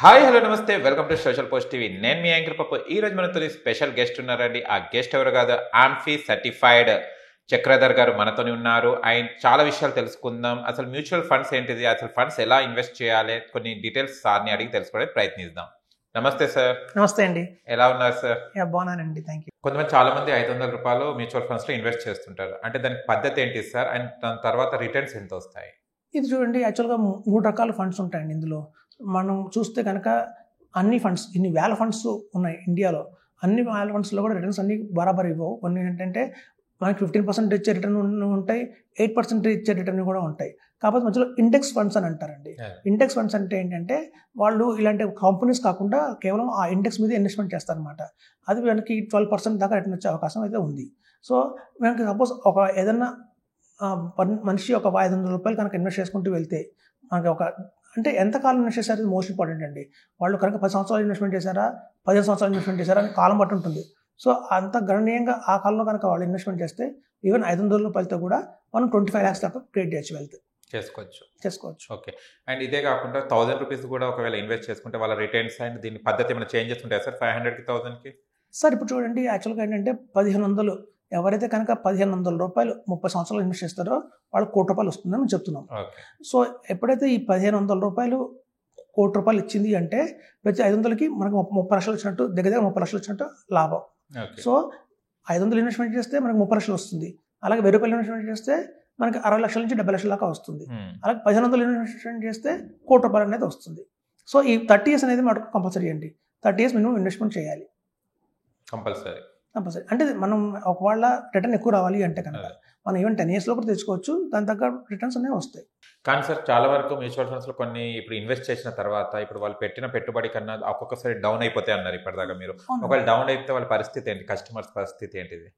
Hi hello నమస్తే welcome to social post TV. నేను మీ యాంకర్ పప్పు. ఈ రోజు మనతో స్పెషల్ గెస్ట్ ఉన్నారండి. ఆ గెస్ట్ ఎవరు కాదు, ఆంఫీ సర్టిఫైడ్ చక్రధర్ గారు మనతోనే ఉన్నారు. ఆయన చాలా విషయాలు తెలుసుకుందాం. అసలు మ్యూచువల్ ఫండ్స్ ఏంటిది, అసలు ఫండ్స్ ఎలా ఇన్వెస్ట్ చేయాలి, కొన్ని డీటెయిల్స్ సార్ని అడిగి తెలుసుకోవడానికి ప్రయత్నిద్దాం. నమస్తే సార్. నమస్తే అండి. ఎలా ఉన్నారు సార్? బాగున్నానండి, థ్యాంక్ యూ. కొంతమంది చాలా మంది 500 రూపాయలు మ్యూచువల్ ఫండ్స్ లో ఇన్వెస్ట్ చేస్తుంటారు. అంటే దానికి పద్ధతి ఏంటి సార్, అండ్ దాని తర్వాత రిటర్న్స్ ఎంత వస్తాయి? ఇది చూడండి, యాక్చువల్గా 3 రకాల ఫండ్స్ ఉంటాయండి. ఇందులో మనం చూస్తే కనుక అన్ని ఫండ్స్, ఇన్ని వేల ఫండ్స్ ఉన్నాయి ఇండియాలో. అన్ని వేల ఫండ్స్లో కూడా రిటర్న్స్ అన్ని బరాబర్ ఇవ్వవు. కొన్ని ఏంటంటే మనకి 15% ఇచ్చే రిటర్న్ ఉంటాయి, 8% ఇచ్చే రిటర్న్ కూడా ఉంటాయి. కాకపోతే మధ్యలో ఇండెక్స్ ఫండ్స్ అని అంటారండి. ఇండెక్స్ ఫండ్స్ అంటే ఏంటంటే వాళ్ళు ఇలాంటి కంపెనీస్ కాకుండా కేవలం ఆ ఇండెక్స్ మీద ఇన్వెస్ట్మెంట్ చేస్తారనమాట. అది మనకి 12% దాకా రిటర్న్ వచ్చే అవకాశం అయితే ఉంది. సో మనకి సపోజ్ ఏదన్నా మనిషి ఒక 500 రూపాయలు కనుక ఇన్వెస్ట్ చేసుకుంటూ వెళ్తే మనకి అంటే ఎంతకాలం ఇన్వెస్ట్ చేశారు, ఇది మోస్ట్ ఇంపార్టెంట్ అండి. వాళ్ళు కనుక 10 సంవత్సరాలు ఇన్వెస్ట్మెంట్ చేశారా, 15 సంవత్సరాలు ఇన్వెస్ట్మెంట్ చేశారా అని కాలం బట్టి ఉంటుంది. సో అంత గణనీయంగా ఆ కాలంలో కనుక వాళ్ళు ఇన్వెస్ట్మెంట్ చేస్తే ఈవెన్ 500 రూపాయలతో కూడా మనం 25 lakhs దాకా క్రియేట్ చేయొచ్చు, వెళ్తే చేసుకోవచ్చు. ఓకే. అండ్ ఇదే కాకుండా 1000 రూపీస్ కూడా ఒకవేళ ఇన్వెస్ట్ చేసుకుంటే వాళ్ళ రిటర్న్స్ అండ్ దీని పద్ధతి ఏమైనా చేంజెస్ ఉంటాయి సార్? 500కి 1000కి సార్ ఇప్పుడు చూడండి, యాక్చువల్గా ఏంటంటే 1500 ఎవరైతే కనుక 1500 రూపాయలు 30 సంవత్సరాలు ఇన్వెస్ట్ చేస్తారో వాళ్ళకి ₹1 కోటి వస్తుందని మేము చెప్తున్నాం. సో ఎప్పుడైతే ఈ 1500 రూపాయలు ₹1 కోటి ఇచ్చింది అంటే ప్రతి 500కి మనకు 30 లక్షలు వచ్చినట్టు, దగ్గర 30 లక్షలు వచ్చినట్టు లాభం. సో 500 ఇన్వెస్ట్మెంట్ చేస్తే మనకి 30 లక్షలు వస్తుంది. అలాగే ₹1000 ఇన్వెస్ట్మెంట్ చేస్తే మనకి 60 లక్షల నుంచి 70 లక్షల దాకా వస్తుంది. అలాగే 1500 ఇన్వెస్ట్మెంట్ చేస్తే ₹1 కోటి అనేది వస్తుంది. సో ఈ 30 years అనేది మనకు కంపల్సరీ అండి. 30 years మినిమం ఇన్వెస్ట్మెంట్ చేయాలి, కంపల్సరీ. అంటే మనం ఒకవేళ రిటర్న్ ఎక్కువ రావాలి అంటే కనుక మనం ఈవెన్ 10 years లో కూడా తెచ్చుకోవచ్చు, దాని తగ్గ రిటర్న్స్ అనేవి వస్తాయి. కానీ సార్ చాలా వరకు మ్యూచువల్ ఫండ్స్ లో కొన్ని ఇప్పుడు ఇన్వెస్ట్ చేసిన తర్వాత ఇప్పుడు వాళ్ళు పెట్టిన పెట్టుబడి కన్నా ఒక్కొక్కసారి డౌన్ అయిపోతాయి అన్నారు ఇప్పటిదాకా మీరు. ఒకవేళ డౌన్ అయితే వాళ్ళ పరిస్థితి ఏంటి, కస్టమర్స్ పరిస్థితి ఏంటిది?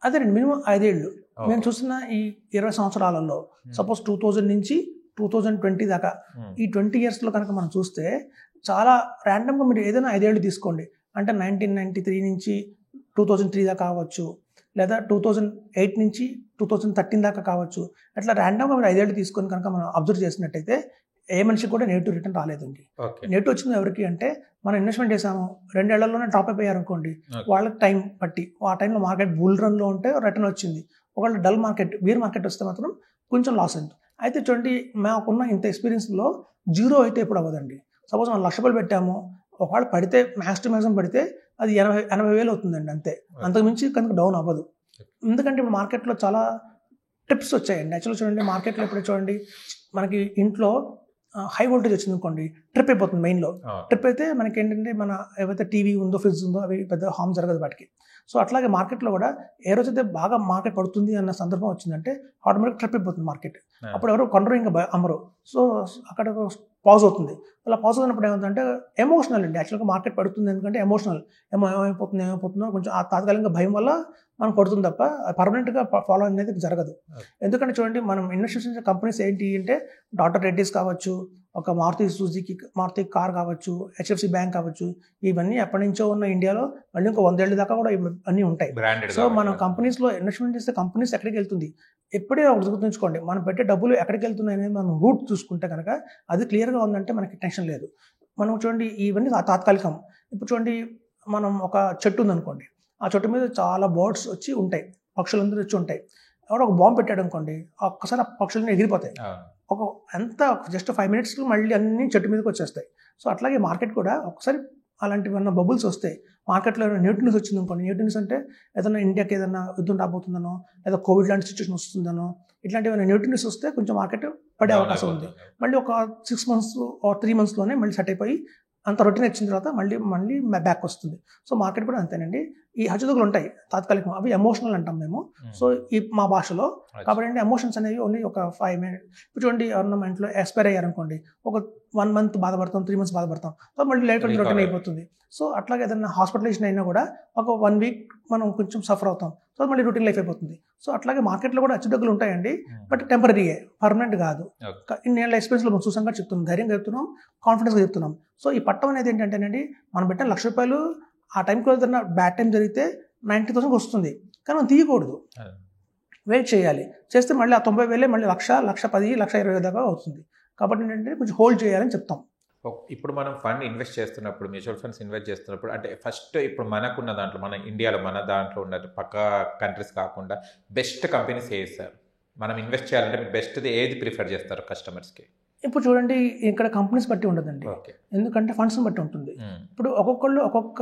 అదేనండి, మినిమం 5 ఏళ్ళు మేము చూసిన ఈ 20 సంవత్సరాలలో సపోజ్ 2000 నుంచి 2020 దాకా ఈ 20 years లో కనుక మనం చూస్తే చాలా ర్యాండమ్గా మీరు ఏదైనా 5 ఏళ్ళు తీసుకోండి. అంటే 1993 నుంచి 2003 దాకా కావచ్చు, లేదా 2008 నుంచి 2013 దాకా కావచ్చు. అట్లా ర్యాండమ్గా మీరు 5 ఏళ్ళు తీసుకొని కనుక మనం అబ్జర్వ్ చేసినట్టయితే ఏ మనిషికి కూడా నెగిటివ్ రిటర్న్ రాలేదండి. నెగిటివ్ వచ్చింది ఎవరికి అంటే మనం ఇన్వెస్ట్మెంట్ చేసాము 2 ఏళ్లలోనే డ్రాప్ అయిపోయారు అనుకోండి, వాళ్ళకి టైం బట్టి ఆ టైంలో మార్కెట్ బుల్ రన్లో ఉంటే రిటర్న్ వచ్చింది. ఒకవేళ డల్ మార్కెట్, బీర్ మార్కెట్ వస్తే మాత్రం కొంచెం లాస్ అయింది. అయితే చూడండి, మాకున్న ఇంత ఎక్స్పీరియన్స్లో జీరో అయితే ఎప్పుడు అవ్వదండి. సపోజ్ మనం ₹1,00,000 పెట్టాము, ఒకవేళ పడితే మ్యాక్స్ టు మ్యాక్సిమం పడితే అది 80,000 అవుతుందండి అంతే, అంతకుమించి కనుక డౌన్ అవ్వదు. ఎందుకంటే ఇప్పుడు మార్కెట్లో చాలా ట్రిప్స్ వచ్చాయండి. యాక్చువల్గా చూడండి, మార్కెట్లో ఇప్పుడు చూడండి మనకి ఇంట్లో హై వోల్టేజ్ వచ్చింది అనుకోండి, ట్రిప్ అయిపోతుంది. మెయిన్లో ట్రిప్ అయితే మనకి ఏంటంటే మన ఏవైతే టీవీ ఉందో, ఫ్రిడ్జ్ ఉందో అవి పెద్ద హార్మ్ జరగదు వాటికి. సో అట్లాగే మార్కెట్లో కూడా ఏ రోజైతే బాగా మార్కెట్ పడుతుంది అన్న సందర్భం వచ్చిందంటే ఆటోమేటిక్ ట్రిప్ అయిపోతుంది మార్కెట్. అప్పుడు ఎవరు కొనరు, ఇంకా అమ్మరు. సో అక్కడ పాజ్ అవుతుంది. అలా పాజ్ అవుతున్నప్పుడు ఏమవుతుందంటే ఎమోషనల్ అండి. యాక్చువల్గా మార్కెట్ పడుతుంది ఎందుకంటే ఎమోషనల్, ఏమైపోతుందో కొంచెం ఆ తాత్కాలికంగా భయం వల్ల మనం పడుతుంది తప్ప పర్మనెంట్గా ఫాలో అనేది జరగదు. ఎందుకంటే చూడండి, మనం ఇన్వెస్ట్ చేసే కంపెనీస్ ఏంటి అంటే డాక్టర్ రెడ్డీస్ కావచ్చు, ఒక మారుతి సుజుకి మారుతి కార్ కావచ్చు, హెచ్ఎఫ్సి బ్యాంక్ కావచ్చు, ఇవన్నీ ఎప్పటి నుంచో ఉన్న ఇండియాలో మళ్ళీ ఇంకో 100 ఏళ్ళ దాకా కూడా అన్నీ ఉంటాయి. సో మనం కంపెనీస్లో ఇన్వెస్ట్మెంట్ చేస్తే కంపెనీస్ ఎక్కడికి వెళ్తుంది ఎప్పుడే గుర్తుంచుకోండి. మనం పెట్టే డబ్బులు ఎక్కడికి వెళ్తున్నాయి అనేది మనం రూట్ చూసుకుంటే కనుక అది క్లియర్గా ఉందంటే మనకి టెన్షన్ లేదు. మనం చూడండి, ఇవన్నీ తాత్కాలికం. ఇప్పుడు చూడండి, మనం ఒక చెట్టు ఉందనుకోండి, ఆ చెట్టు మీద చాలా బర్డ్స్ వచ్చి ఉంటాయి, పక్షులందరూ వచ్చి ఉంటాయి. ఎవడో ఒక బాంబు పెట్టాడు అనుకోండి, ఒక్కసారి ఆ పక్షులన్నీ ఎగిరిపోతాయి. ఎంత జస్ట్ 5 minutesలో మళ్ళీ అన్ని చెట్టు మీదకి వచ్చేస్తాయి. సో అట్లాగే మార్కెట్ కూడా ఒకసారి అలాంటివన్న బబుల్స్ వస్తాయి. మార్కెట్లో ఏదైనా న్యూట్ న్యూస్ వచ్చింది అనుకోండి, న్యూట్ న్యూస్ అంటే ఏదైనా ఇండియాకి ఏదైనా యుద్ధం రాబోతుందనో, లేదా కోవిడ్ లాంటి సిచ్యువేషన్ వస్తుందనో, ఇట్లాంటివన్నీ న్యూట్ న్యూస్ వస్తే కొంచెం మార్కెట్ పడే అవకాశం ఉంది. మళ్ళీ ఒక 6 months or 3 monthsలోనే మళ్ళీ సెట్ అయిపోయి అంత రొటీన్ వచ్చిన తర్వాత మళ్ళీ బ్యాక్ వస్తుంది. సో మార్కెట్ కూడా అంతేనండి. ఈ హెచ్చుతగ్గులు ఉంటాయి తాత్కాలికం, అవి ఎమోషనల్ అంటాం మేము. సో ఈ మా భాషలో కాబట్టి ఎమోషన్స్ అనేవి ఓన్లీ ఒక 5 minutes. ఇప్పుడు చూడండి, ఎవరన్నా మా ఇంట్లో ఎక్స్పైర్ అయ్యారనుకోండి, ఒక 1 month బాధపడతాం, 3 months బాధపడతాం, సో మళ్ళీ లైఫ్ రొటీన్ అయిపోతుంది. సో అట్లాగే ఏదైనా హాస్పిటలైజేషన్ అయినా కూడా ఒక 1 week మనం కొంచెం సఫర్ అవుతాం, సో మళ్ళీ రొటీన్ లైఫ్ అయిపోతుంది. సో అట్లాగే మార్కెట్లో కూడా హెచ్చుతగ్గులు ఉంటాయండి, బట్ టెంపరీయే, పర్మనెంట్ కాదు. ఇన్నేళ్ళ ఎక్స్పీరియన్స్లో మనం చూసాం కాబట్టి చెప్తున్నాం, ధైర్యంగా చెప్తున్నాం, కాన్ఫిడెన్స్గా చెప్తున్నాం. సో ఈ పట్టం అనేది ఏంటంటేనండి, మనం పెట్టిన ₹1,00,000 ఆ టైంకి ఏదైనా బ్యాడ్ టైం జరిగితే 90,000 వస్తుంది, కానీ మనం తీయకూడదు, వెయిట్ చేయాలి. చేస్తే మళ్ళీ ఆ 90,000 మళ్ళీ 1,00,000, 1,10,000, 1,20,000 దాకా అవుతుంది. కాబట్టి ఏంటంటే కొంచెం హోల్డ్ చేయాలని చెప్తాం. ఇప్పుడు మనం ఫండ్ ఇన్వెస్ట్ చేస్తున్నప్పుడు, మ్యూచువల్ ఫండ్స్ ఇన్వెస్ట్ చేస్తున్నప్పుడు అంటే ఫస్ట్ ఇప్పుడు మనకున్న దాంట్లో, మన ఇండియాలో మన దాంట్లో ఉన్నట్టు పక్క కంట్రీస్ కాకుండా బెస్ట్ కంపెనీస్ ఏవి సార్? మనం ఇన్వెస్ట్ చేయాలంటే మీరు బెస్ట్ది ఏది ప్రిఫర్ చేస్తారు కస్టమర్స్కి? ఇప్పుడు చూడండి, ఇక్కడ కంపెనీస్ బట్టి ఉండదండి, ఓకే. ఎందుకంటే ఫండ్స్ని బట్టి ఉంటుంది. ఇప్పుడు ఒక్కొక్కళ్ళు ఒక్కొక్క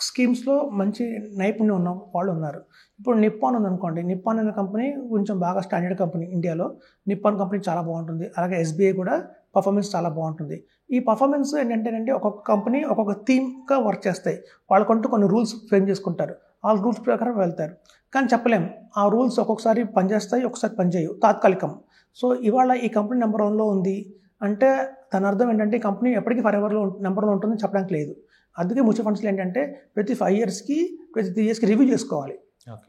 స్కీమ్స్లో మంచి నైపుణ్యం ఉన్న వాళ్ళు ఉన్నారు. ఇప్పుడు నిప్పాన్ ఉందనుకోండి, నిప్పాన్ అనే కంపెనీ కొంచెం బాగా స్టాండర్డ్ కంపెనీ ఇండియాలో. నిప్పాన్ కంపెనీ చాలా బాగుంటుంది. అలాగే ఎస్బీఐ కూడా పర్ఫార్మెన్స్ చాలా బాగుంటుంది. ఈ పర్ఫార్మెన్స్ ఏంటంటే ఒక్కొక్క కంపెనీ ఒక్కొక్క థీమ్గా వర్క్ చేస్తాయి. వాళ్ళకంటూ కొన్ని రూల్స్ ఫ్రేమ్ చేసుకుంటారు. ఆ రూల్స్ ప్రకారం వెళ్తారు. కానీ చెప్పలేం, ఆ రూల్స్ ఒక్కొక్కసారి పనిచేస్తాయి, ఒక్కొక్కసారి పనిచేయవు, తాత్కాలికం. సో ఇవాళ ఈ కంపెనీ నెంబర్ 1లో ఉంది అంటే దాని అర్థం ఏంటంటే ఈ కంపెనీ ఎప్పటికీ ఫర్ నెంబర్ 1 ఉంటుందని చెప్పడానికి లేదు. అందుకే మ్యూచువల్ ఫండ్స్లో ఏంటంటే ప్రతి 5 ఇయర్స్కి ప్రతి 3 ఇయర్స్కి రివ్యూ చేసుకోవాలి.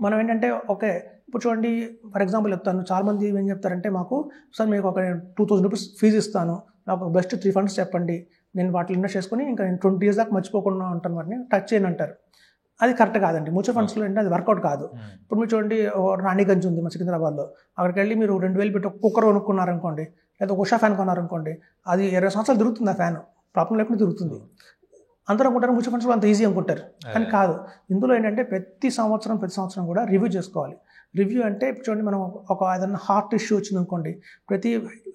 మనం ఏంటంటే ఓకే, ఇప్పుడు చూడండి, ఫర్ ఎగ్జాంపుల్ చెప్తాను. చాలామంది ఏం చెప్తారంటే, మాకు సార్ మీకు ఒక 2000 రూపీస్ ఫీజు ఇస్తాను, నాకు బెస్ట్ 3 ఫండ్స్ చెప్పండి, నేను వాటిలో ఇన్వెస్ట్ చేసుకుని ఇంకా నేను 20 ఇయర్స్ దాకా మర్చిపోకుండా ఉంటాను, వాటిని టచ్ చేయను అంటారు. అది కరెక్ట్ కాదండి. మ్యూచువల్ ఫండ్స్లో ఏంటంటే అది వర్కౌట్ కాదు. ఇప్పుడు మీరు చూడండి, రాణిగంజ్ ఉంది మన సికింద్రాబాద్లో, అక్కడికి వెళ్ళి మీరు 2000 పెట్టి ఒక కుక్కర్ కొనుక్కున్నారనుకోండి, లేదా ఉషా ఫ్యాన్ కొన్నారనుకోండి, అది 20 సంవత్సరాలు తిరుగుతుంది. ఆ ఫ్యాన్ ప్రాబ్లం లేకుండా తిరుగుతుంది. అందరూ అనుకుంటారు మ్యూచువల్ ఫండ్స్లో అంత ఈజీ అనుకుంటారు, కానీ కాదు. ఇందులో ఏంటంటే ప్రతి సంవత్సరం కూడా రివ్యూ చేసుకోవాలి. రివ్యూ అంటే ఇప్పుడు చూడండి, మనం ఒక ఏదైనా హార్ట్ ఇష్యూ వచ్చింది అనుకోండి, ప్రతి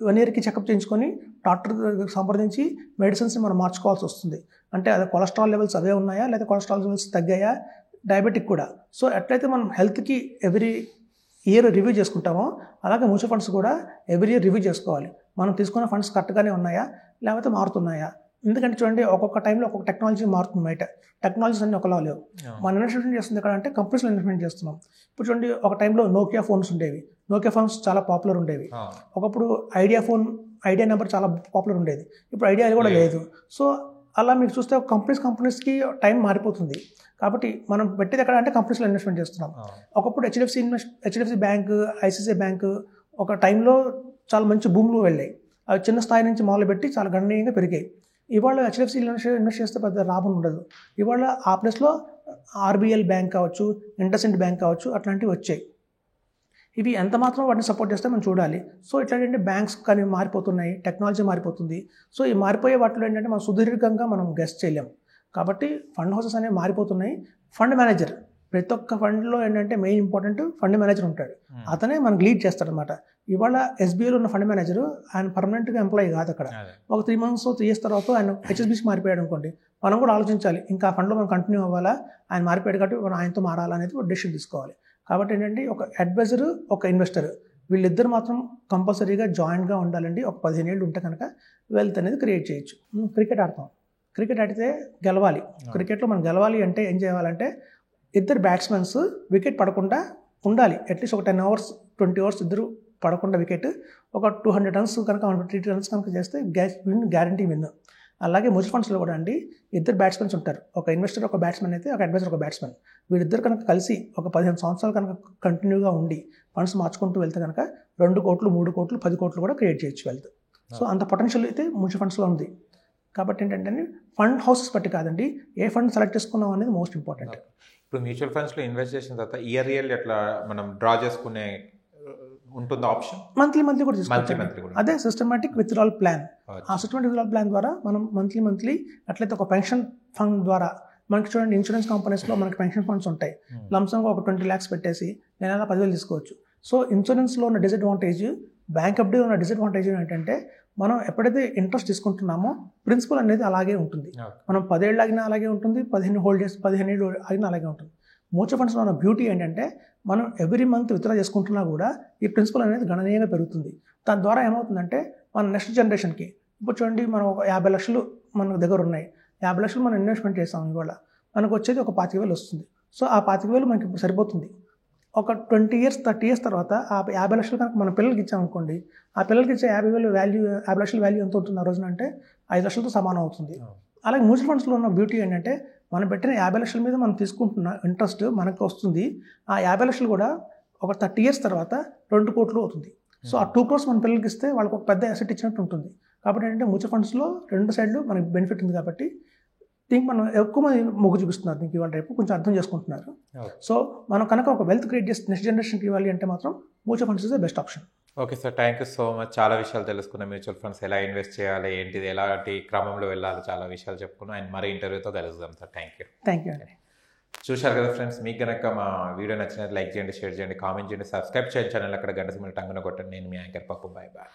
1 ఇయర్కి చెకప్ చేయించుకొని డాక్టర్ దగ్గరికి సంప్రదించి మెడిసిన్స్ని మనం మార్చుకోవాల్సి వస్తుంది. అంటే అది కొలెస్ట్రాల్ లెవెల్స్ అవే ఉన్నాయా, లేదా కొలెస్ట్రాల్ లెవెల్స్ తగ్గాయా, డయాబెటిక్ కూడా. సో ఎట్లయితే మనం హెల్త్కి ఎవ్రీ ఇయర్ రివ్యూ చేసుకుంటామో, అలాగే మ్యూచువల్ ఫండ్స్ కూడా ఎవ్రీ ఇయర్ రివ్యూ చేసుకోవాలి. మనం తీసుకున్న ఫండ్స్ కరెక్ట్గానే ఉన్నాయా, లేకపోతే మారుతున్నాయా. ఎందుకంటే చూడండి, ఒక్కొక్క టైంలో ఒక్కొక్క టెక్నాలజీ మారుతుంది. బయట టెక్నాలజీస్ అన్ని ఒకలా లేవు. మనం ఇన్వెస్ట్మెంట్ చేస్తుంది ఎక్కడ అంటే కంపెనీస్లో ఇన్వెస్ట్మెంట్ చేస్తున్నాం. ఇప్పుడు చూడండి, ఒక టైంలో నోకియా ఫోన్స్ ఉండేవి. నోకియా ఫోన్స్ చాలా పాపులర్ ఉండేవి. ఒకప్పుడు ఐడియా నెంబర్ చాలా పాపులర్ ఉండేది. ఇప్పుడు ఐడియా కూడా లేదు. సో అలా మీకు చూస్తే కంపెనీస్కి టైం మారిపోతుంది. కాబట్టి మనం పెట్టేది ఎక్కడ అంటే కంపెనీస్లో ఇన్వెస్ట్మెంట్ చేస్తున్నాం. ఒకప్పుడు హెచ్డిఎఫ్సి బ్యాంక్, ఐసిఐసిఐ బ్యాంక్ ఒక టైంలో చాలా మంచి భూములు వెళ్ళాయి. అవి చిన్న స్థాయి నుంచి మొదలుపెట్టి చాలా గణనీయంగా పెరిగాయి. ఇవాళ హెచ్డిఎఫ్సి ఇన్వెస్ట్ చేస్తే పెద్ద లాభం ఉండదు. ఇవాళ ఆ ప్లేస్లో ఆర్బిఎల్ బ్యాంక్ కావచ్చు, ఇండస్ఇండ్ బ్యాంక్ కావచ్చు, అట్లాంటివి వచ్చాయి. ఇవి ఎంత మాత్రం వాటిని సపోర్ట్ చేస్తే మనం చూడాలి. సో ఇట్లాంటి బ్యాంక్స్ కానీ మారిపోతున్నాయి, టెక్నాలజీ మారిపోతుంది. సో ఈ మారిపోయే వాటిలో ఏంటంటే మనం సుదీర్ఘంగా మనం గెస్ట్ చేయలేం. కాబట్టి ఫండ్ హౌసెస్ అనేవి మారిపోతున్నాయి. ఫండ్ మేనేజర్, ప్రతి ఒక్క ఫండ్లో ఏంటంటే మెయిన్ ఇంపార్టెంట్ ఫండ్ మేనేజర్ ఉంటాడు. అతనే మనకు లీడ్ చేస్తాడనమాట. ఇవాళ ఎస్బీఐలో ఉన్న ఫండ్ మేనేజర్ ఆయన పర్మనెంట్గా ఎంప్లాయీ కాదు. అక్కడ ఒక 3 months 3 years తర్వాత ఆయన హెచ్ఎస్బీసీకి మారిపోయాడు అనుకోండి, మనం కూడా ఆలోచించాలి, ఇంకా ఆ ఫండ్లో మనం కంటిన్యూ అవ్వాలా, ఆయన మారిపోయాడు కాబట్టి మనం ఆయనతో మారాలనేది ఒక డెసిషన్ తీసుకోవాలి. కాబట్టి ఏంటంటే ఒక అడ్వైజర్, ఒక ఇన్వెస్టర్, వీళ్ళిద్దరు మాత్రం కంపల్సరీగా జాయింట్గా ఉండాలండి. ఒక 15 ఏళ్ళు ఉంటే కనుక వెల్త్ అనేది క్రియేట్ చేయొచ్చు. క్రికెట్ ఆడతాం, క్రికెట్ ఆడితే గెలవాలి. క్రికెట్లో మనం గెలవాలి అంటే ఏం చేయాలంటే, ఇద్దరు బ్యాట్స్మెన్స్ వికెట్ పడకుండా ఉండాలి. అట్లీస్ట్ ఒక 10 hours 20 hours ఇద్దరు పడకుండా వికెట్, ఒక 200 runs కనుక 150 runs కనుక చేస్తే గ్యారంటీ విన్. అలాగే మ్యూచువల్ ఫండ్స్లో కూడా అండి, ఇద్దరు బ్యాట్స్మెన్స్ ఉంటారు. ఒక ఇన్వెస్టర్ ఒక బ్యాట్స్మెన్ అయితే, ఒక అడ్వైజర్ ఒక బ్యాట్స్మెన్. వీళ్ళిద్దరు కనుక కలిసి ఒక 15 సంవత్సరాలు కనుక కంటిన్యూగా ఉండి ఫండ్స్ మార్చుకుంటూ వెళ్తే కనుక 2 కోట్లు 3 కోట్లు 10 కోట్లు కూడా క్రియేట్ చేయొచ్చు వెల్త్. సో అంత పొటెన్షియల్ అయితే మ్యూచువల్ ఫండ్స్లో ఉంది. కాబట్టి ఏంటంటే ఫండ్ హౌసెస్ బట్టి కాదండి, ఏ ఫండ్ సెలెక్ట్ చేసుకున్నాం అనేది మోస్ట్ ఇంపార్టెంట్. ఇప్పుడు మ్యూచువల్ ఫండ్స్లో ఇన్వెస్ట్ చేసిన తర్వాత ఇయర్ ఎట్లా మనం డ్రా చేసుకునే ఉంటుంది ఆప్షన్? మంత్లీ కూడా తీసుకోవచ్చు. అదే సిస్టమాటిక్ విత్డ్రాల్ ప్లాన్. ఆ సిస్టమాటిక్ విత్డ్రాల్ ప్లాన్ ద్వారా మనం మంత్లీ అట్లయితే ఒక పెన్షన్ ఫండ్ ద్వారా, మనకి చూడండి ఇన్సూరెన్స్ కంపెనీస్లో మనకి పెన్షన్ ఫండ్స్ ఉంటాయి. లంసంగా ఒక 20 lakhs పెట్టేసి నెల 10,000 తీసుకోవచ్చు. సో ఇన్సూరెన్స్లో ఉన్న డిసడ్వాంటేజ్, బ్యాంక్ ఎఫ్డీలో ఉన్న డిసడ్వాంటేజ్ ఏంటంటే, మనం ఎప్పుడైతే ఇంట్రెస్ట్ తీసుకుంటున్నామో ప్రిన్సిపల్ అనేది అలాగే ఉంటుంది. మనం 10 ఏళ్ళు ఆగినా అలాగే ఉంటుంది, 15 ఏళ్ళు ఆగినా అలాగే ఉంటుంది. మ్యూచువల్ ఫండ్స్లో ఉన్న బ్యూటీ ఏంటంటే, మనం ఎవ్రీ మంత్ విత్డ్రా చేసుకుంటున్నా కూడా ఈ ప్రిన్సిపల్ అనేది గణనీయంగా పెరుగుతుంది. దాని ద్వారా ఏమవుతుందంటే, మన నెక్స్ట్ జనరేషన్కి, ఇప్పుడు చూడండి మనం ఒక 50 లక్షలు మన దగ్గర ఉన్నాయి, 50 లక్షలు మనం ఇన్వెస్ట్మెంట్ చేస్తాం, ఇవాళ మనకు వచ్చేది ఒక 25,000 వస్తుంది. సో ఆ 25,000 మనకి ఇప్పుడు సరిపోతుంది. ఒక 20 years 30 years తర్వాత ఆ 50 లక్షలు కనుక మన పిల్లలకి ఇచ్చామనుకోండి, ఆ పిల్లలకి ఇచ్చే 50 లక్షల వాల్యూ ఎంత ఉంటుంది ఆ రోజున అంటే 5 లక్షలతో సమానం అవుతుంది. అలాగే మ్యూచువల్ ఫండ్స్లో ఉన్న బ్యూటీ ఏంటంటే, మనం పెట్టిన 50 లక్షల మీద మనం తీసుకుంటున్న ఇంట్రెస్ట్ మనకు వస్తుంది. ఆ 50 లక్షలు కూడా ఒక 30 years తర్వాత 2 కోట్లు అవుతుంది. సో ఆ 2 crores మన పిల్లలకి ఇస్తే వాళ్ళకి ఒక పెద్ద అసెట్ ఇచ్చినట్టు ఉంటుంది. కాబట్టి ఏంటంటే మ్యూచువల్ ఫండ్స్లో 2 సైడ్లు మనకి బెనిఫిట్ ఉంది. కాబట్టి దీనికి మనం ఎక్కువ మంది మొగ్గు చూపిస్తున్నారు, దీనికి ఇవాళ రేపు కొంచెం అర్థం చేసుకుంటున్నారు. సో మనం కనుక ఒక వెల్త్ క్రియేట్ చేసి నెక్స్ట్ జనరేషన్కి ఇవ్వాలి అంటే మాత్రం mutual funds is the best option. Okay sir, thank you so much. చాలా విషయాలు తెలుసుకున్నాం, మ్యూచువల్ ఫండ్స్ ఎలా ఇన్వెస్ట్ చేయాలి, ఏంటిది, ఎలాంటి క్రమంలో వెళ్ళాలి, చాలా విషయాలు చెప్పుకున్నాం. అండ్ మరీ ఇంటర్వ్యూతో కలుద్దాం sir. Thank you. Thank you అండి. చూశారు కదా ఫ్రెండ్స్, మీకు కనుక మా వీడియో నచ్చినట్టు లైక్ చేయండి, షేర్ చేయండి, కామెంట్ చేయండి, సబ్స్క్రైబ్ చేయండి ఛానల్. అక్కడ గంట సింబల్ టంగున కొట్టండి. నేను మీ యాంకర్ పప్పు. Bye bye.